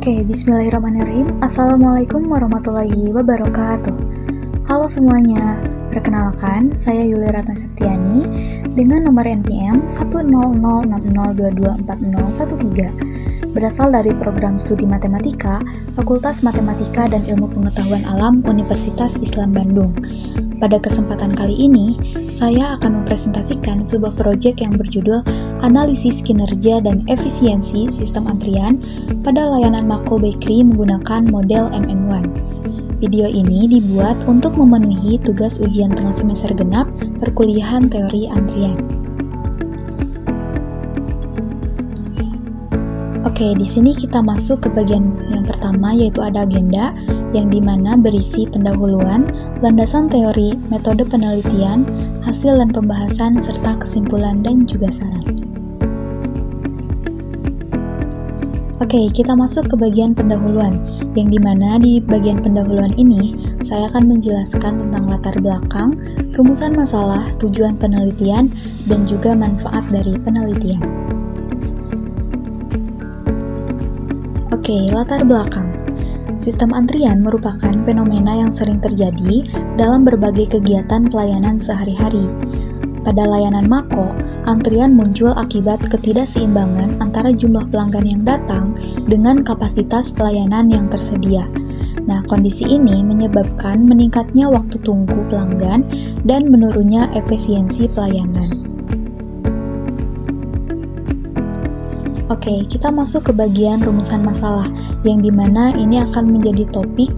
Oke, bismillahirrahmanirrahim. Assalamualaikum warahmatullahi wabarakatuh. Halo semuanya, perkenalkan saya Yuli Ratna Septiani dengan nomor NPM 10060224013, berasal dari program studi matematika Fakultas Matematika dan Ilmu Pengetahuan Alam Universitas Islam Bandung. Pada kesempatan kali ini, saya akan mempresentasikan sebuah proyek yang berjudul Analisis Kinerja dan Efisiensi Sistem Antrian pada Layanan Mako Bakery menggunakan model MM1. Video ini dibuat untuk memenuhi tugas ujian tengah semester genap perkuliahan teori antrian. Oke, di sini kita masuk ke bagian yang pertama, yaitu ada agenda, yang dimana berisi pendahuluan, landasan teori, metode penelitian, hasil dan pembahasan, serta kesimpulan dan juga saran. Oke, kita masuk ke bagian pendahuluan, yang dimana di bagian pendahuluan ini, saya akan menjelaskan tentang latar belakang, rumusan masalah, tujuan penelitian, dan juga manfaat dari penelitian. Oke, latar belakang. Sistem antrian merupakan fenomena yang sering terjadi dalam berbagai kegiatan pelayanan sehari-hari. Pada layanan Mako, antrian muncul akibat ketidakseimbangan antara jumlah pelanggan yang datang dengan kapasitas pelayanan yang tersedia. Nah, kondisi ini menyebabkan meningkatnya waktu tunggu pelanggan dan menurunnya efisiensi pelayanan. Oke, kita masuk ke bagian rumusan masalah, yang dimana ini akan menjadi topik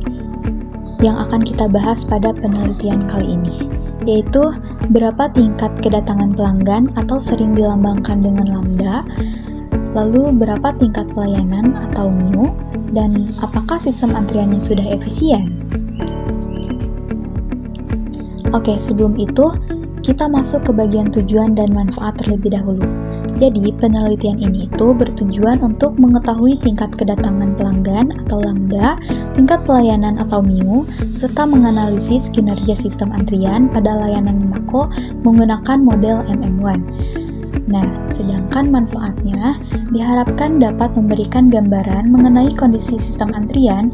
yang akan kita bahas pada penelitian kali ini, yaitu berapa tingkat kedatangan pelanggan atau sering dilambangkan dengan lambda, lalu berapa tingkat pelayanan atau mu, dan apakah sistem antriannya sudah efisien. Oke, sebelum itu kita masuk ke bagian tujuan dan manfaat terlebih dahulu. Jadi, penelitian ini itu bertujuan untuk mengetahui tingkat kedatangan pelanggan atau lambda, tingkat pelayanan atau mu, serta menganalisis kinerja sistem antrian pada layanan Mako menggunakan model MM1. Nah, sedangkan manfaatnya diharapkan dapat memberikan gambaran mengenai kondisi sistem antrian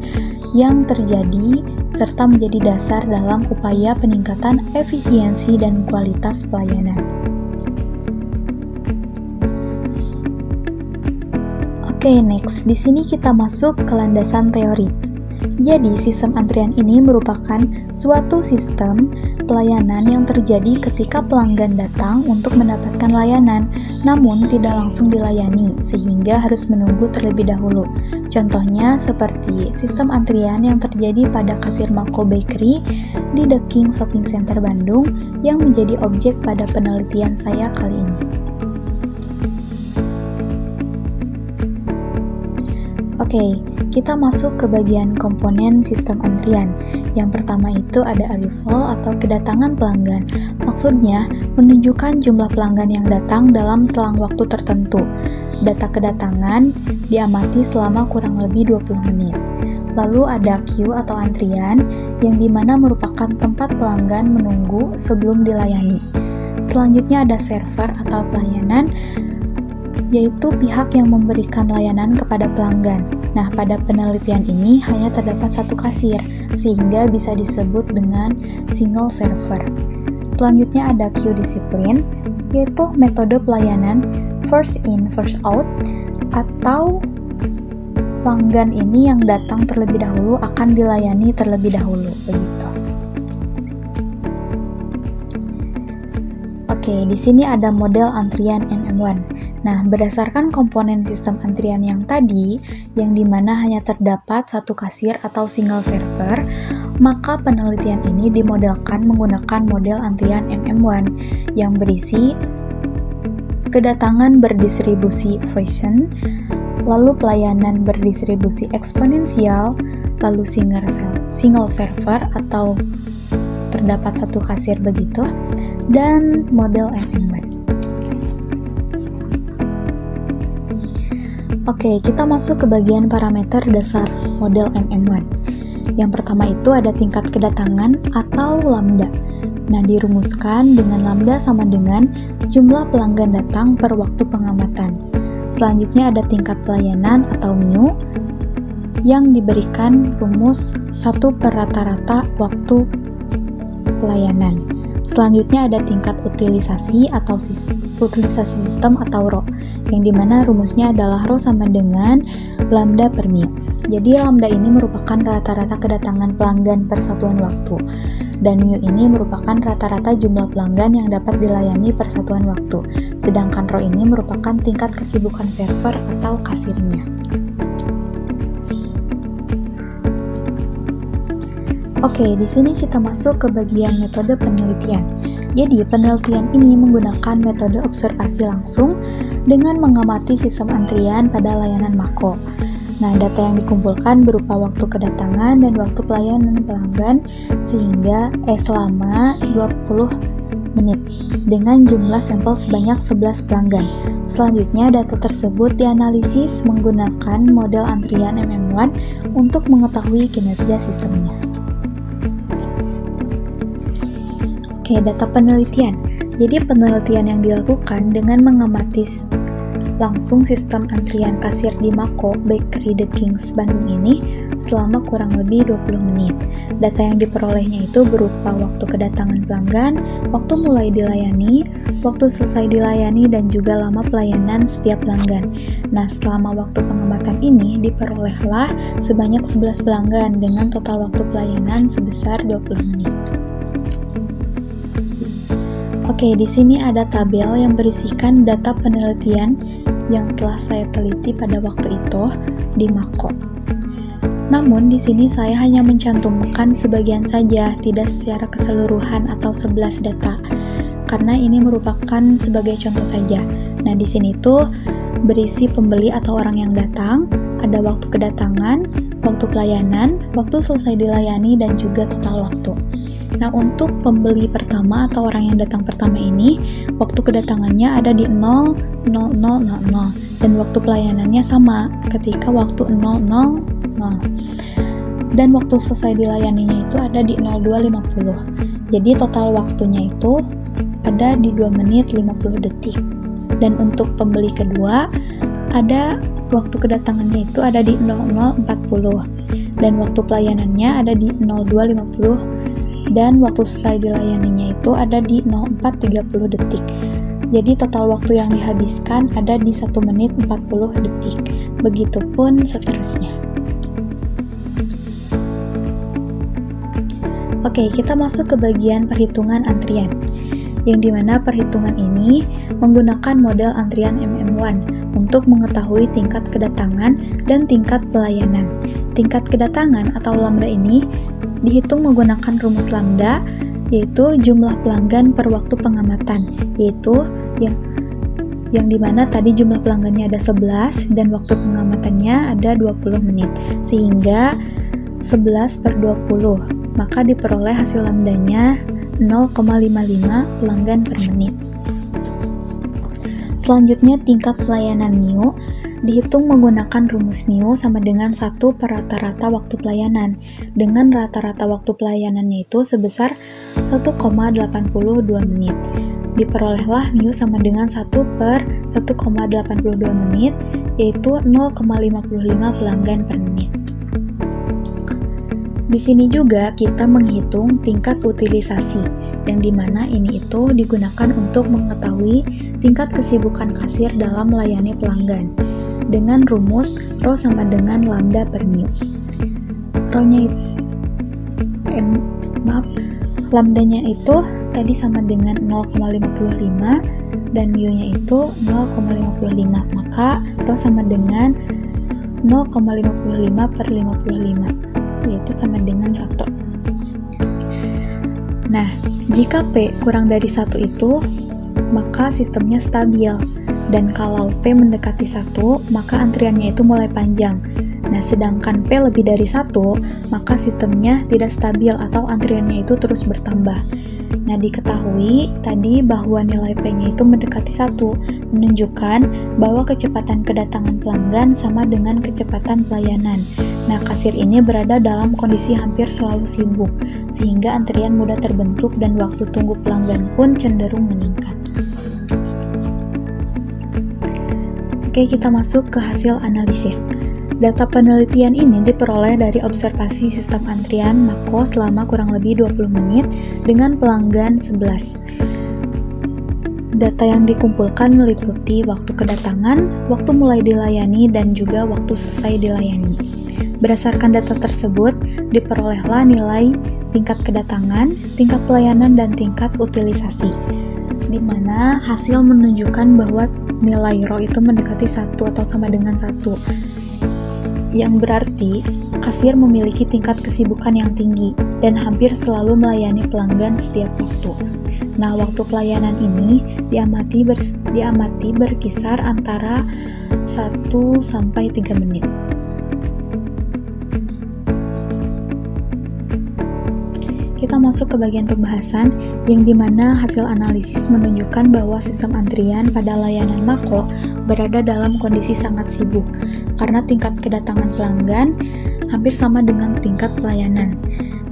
yang terjadi serta menjadi dasar dalam upaya peningkatan efisiensi dan kualitas pelayanan. Oke, next. Di sini kita masuk ke landasan teori. Jadi, sistem antrian ini merupakan suatu sistem pelayanan yang terjadi ketika pelanggan datang untuk mendapatkan layanan, namun tidak langsung dilayani, sehingga harus menunggu terlebih dahulu. Contohnya seperti sistem antrian yang terjadi pada kasir Mako Bakery di The King Shopping Center Bandung yang menjadi objek pada penelitian saya kali ini. Oke, kita masuk ke bagian komponen sistem antrian. Yang pertama itu ada arrival atau kedatangan pelanggan. Maksudnya, menunjukkan jumlah pelanggan yang datang dalam selang waktu tertentu. Data kedatangan diamati selama kurang lebih 20 menit. Lalu ada queue atau antrian, yang dimana merupakan tempat pelanggan menunggu sebelum dilayani. Selanjutnya ada server atau pelayanan, yaitu pihak yang memberikan layanan kepada pelanggan. Nah, pada penelitian ini hanya terdapat satu kasir, sehingga bisa disebut dengan single server. Selanjutnya ada queue disiplin, yaitu metode pelayanan first in, first out, atau pelanggan ini yang datang terlebih dahulu akan dilayani terlebih dahulu, begitu. Oke, di sini ada model antrian MM1. Nah, berdasarkan komponen sistem antrian yang tadi, yang dimana hanya terdapat satu kasir atau single server, maka penelitian ini dimodelkan menggunakan model antrian MM1 yang berisi kedatangan berdistribusi Poisson, lalu pelayanan berdistribusi eksponensial, lalu single server atau terdapat satu kasir begitu, dan model MM1. Oke, kita masuk ke bagian parameter dasar model MM1. Yang pertama itu ada tingkat kedatangan atau lambda. Nah, dirumuskan dengan lambda sama dengan jumlah pelanggan datang per waktu pengamatan. Selanjutnya ada tingkat pelayanan atau mu. yang diberikan rumus 1 per rata-rata waktu pelayanan. Selanjutnya ada tingkat utilisasi atau utilisasi sistem atau RO, yang dimana rumusnya adalah RO sama dengan lambda per mu. Jadi lambda ini merupakan rata-rata kedatangan pelanggan per satuan waktu, dan mu ini merupakan rata-rata jumlah pelanggan yang dapat dilayani per satuan waktu. Sedangkan RO ini merupakan tingkat kesibukan server atau kasirnya. Oke, di sini kita masuk ke bagian metode penelitian. Jadi, penelitian ini menggunakan metode observasi langsung dengan mengamati sistem antrian pada layanan Mako. Nah, data yang dikumpulkan berupa waktu kedatangan dan waktu pelayanan pelanggan selama 20 menit dengan jumlah sampel sebanyak 11 pelanggan. Selanjutnya, data tersebut dianalisis menggunakan model antrian MM1 untuk mengetahui kinerja sistemnya. Oke, data penelitian. Jadi penelitian yang dilakukan dengan mengamati langsung sistem antrian kasir di Mako Bakery The Kings Bandung ini selama kurang lebih 20 menit. Data yang diperolehnya itu berupa waktu kedatangan pelanggan, waktu mulai dilayani, waktu selesai dilayani, dan juga lama pelayanan setiap pelanggan. Nah, selama waktu pengamatan ini diperolehlah sebanyak 11 pelanggan dengan total waktu pelayanan sebesar 20 menit. Oke, di sini ada tabel yang berisikan data penelitian yang telah saya teliti pada waktu itu di Mako. Namun, di sini saya hanya mencantumkan sebagian saja, tidak secara keseluruhan atau 11 data, karena ini merupakan sebagai contoh saja. Nah, di sini tuh berisi pembeli atau orang yang datang, ada waktu kedatangan, waktu pelayanan, waktu selesai dilayani, dan juga total waktu. Nah, untuk pembeli pertama atau orang yang datang pertama ini, waktu kedatangannya ada di 0:00:00 dan waktu pelayanannya sama ketika waktu 0:00. Dan waktu selesai dilayaninya itu ada di 02:50. Jadi total waktunya itu ada di 2 menit 50 detik. Dan untuk pembeli kedua, ada waktu kedatangannya itu ada di 00:40 dan waktu pelayanannya ada di 02:50 dan waktu selesai dilayaninya itu ada di 04:30 detik. Jadi total waktu yang dihabiskan ada di 1 menit 40 detik. Begitupun seterusnya. Oke, kita masuk ke bagian perhitungan antrian, yang dimana perhitungan ini menggunakan model antrian MM1 untuk mengetahui tingkat kedatangan dan tingkat pelayanan. Tingkat kedatangan atau lambda ini dihitung menggunakan rumus lambda, yaitu jumlah pelanggan per waktu pengamatan, yaitu yang dimana tadi jumlah pelanggannya ada 11 dan waktu pengamatannya ada 20 menit, sehingga 11 per 20, maka diperoleh hasil lambdanya 0,55 pelanggan per menit. Selanjutnya, tingkat pelayanan mu dihitung menggunakan rumus mu sama dengan 1 per rata-rata waktu pelayanan, dengan rata-rata waktu pelayanannya itu sebesar 1,82 menit. Diperolehlah mu sama dengan 1 per 1,82 menit, yaitu 0,55 pelanggan per menit. Di sini juga kita menghitung tingkat utilisasi, yang dimana ini itu digunakan untuk mengetahui tingkat kesibukan kasir dalam melayani pelanggan dengan rumus Rho sama dengan lambda per mu. Lambdanya itu tadi sama dengan 0,55 dan mu-nya itu 0,55, maka Rho sama dengan 0,55 per 55, yaitu sama dengan 1. Nah, jika P kurang dari 1 itu, maka sistemnya stabil. Dan kalau P mendekati 1, maka antriannya itu mulai panjang. Nah, sedangkan P lebih dari 1, maka sistemnya tidak stabil atau antriannya itu terus bertambah. Nah, diketahui tadi bahwa nilai P-nya itu mendekati 1, menunjukkan bahwa kecepatan kedatangan pelanggan sama dengan kecepatan pelayanan. Nah, kasir ini berada dalam kondisi hampir selalu sibuk, sehingga antrian mudah terbentuk dan waktu tunggu pelanggan pun cenderung meningkat. Oke, kita masuk ke hasil analisis. Data penelitian ini diperoleh dari observasi sistem antrian Mako selama kurang lebih 20 menit dengan pelanggan 11. Data yang dikumpulkan meliputi waktu kedatangan, waktu mulai dilayani, dan juga waktu selesai dilayani. Berdasarkan data tersebut, diperolehlah nilai tingkat kedatangan, tingkat pelayanan, dan tingkat utilisasi, di mana hasil menunjukkan bahwa nilai ROW itu mendekati 1 atau sama dengan 1. Yang berarti kasir memiliki tingkat kesibukan yang tinggi dan hampir selalu melayani pelanggan setiap waktu. Nah, waktu pelayanan ini diamati berkisar antara 1 sampai 3 menit. Kita masuk ke bagian pembahasan yang dimana hasil analisis menunjukkan bahwa sistem antrian pada layanan Mako berada dalam kondisi sangat sibuk karena tingkat kedatangan pelanggan hampir sama dengan tingkat pelayanan.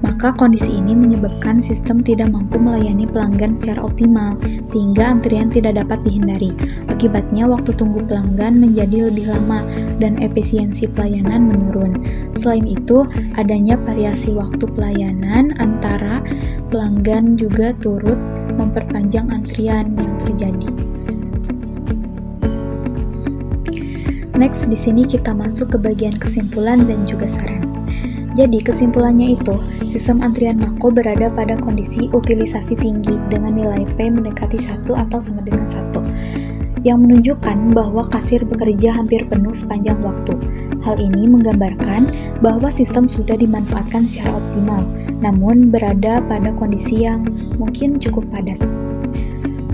Maka kondisi ini menyebabkan sistem tidak mampu melayani pelanggan secara optimal sehingga antrian tidak dapat dihindari. Akibatnya waktu tunggu pelanggan menjadi lebih lama dan efisiensi pelayanan menurun. Selain itu, adanya variasi waktu pelayanan antara pelanggan juga turut memperpanjang antrian yang terjadi. Next, di sini kita masuk ke bagian kesimpulan dan juga saran. Jadi, kesimpulannya itu, sistem antrian Mako berada pada kondisi utilisasi tinggi dengan nilai P mendekati 1 atau sama dengan 1, yang menunjukkan bahwa kasir bekerja hampir penuh sepanjang waktu. Hal ini menggambarkan bahwa sistem sudah dimanfaatkan secara optimal, namun berada pada kondisi yang mungkin cukup padat.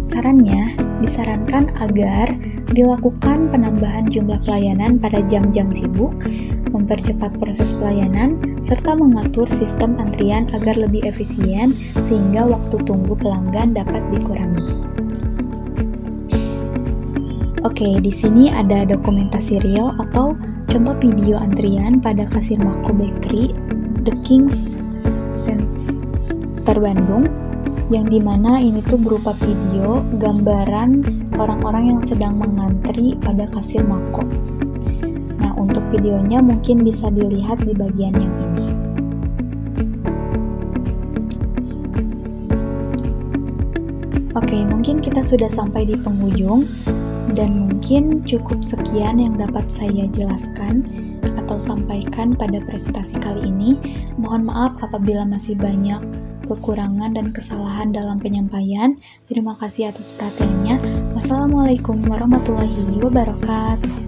Sarannya, disarankan agar dilakukan penambahan jumlah pelayanan pada jam-jam sibuk, mempercepat proses pelayanan, serta mengatur sistem antrian agar lebih efisien sehingga waktu tunggu pelanggan dapat dikurangi. Oke, di sini ada dokumentasi real atau contoh video antrian pada kasir Mako Bakery, The Kings Center Bandung, yang dimana ini tuh berupa video gambaran orang-orang yang sedang mengantri pada kasir Mako. Nah, untuk videonya mungkin bisa dilihat di bagian yang ini. Oke, mungkin kita sudah sampai di penghujung dan mungkin cukup sekian yang dapat saya jelaskan atau sampaikan pada presentasi kali ini. Mohon maaf apabila masih banyak kekurangan dan kesalahan dalam penyampaian. Terima kasih atas perhatiannya. Wassalamualaikum warahmatullahi wabarakatuh.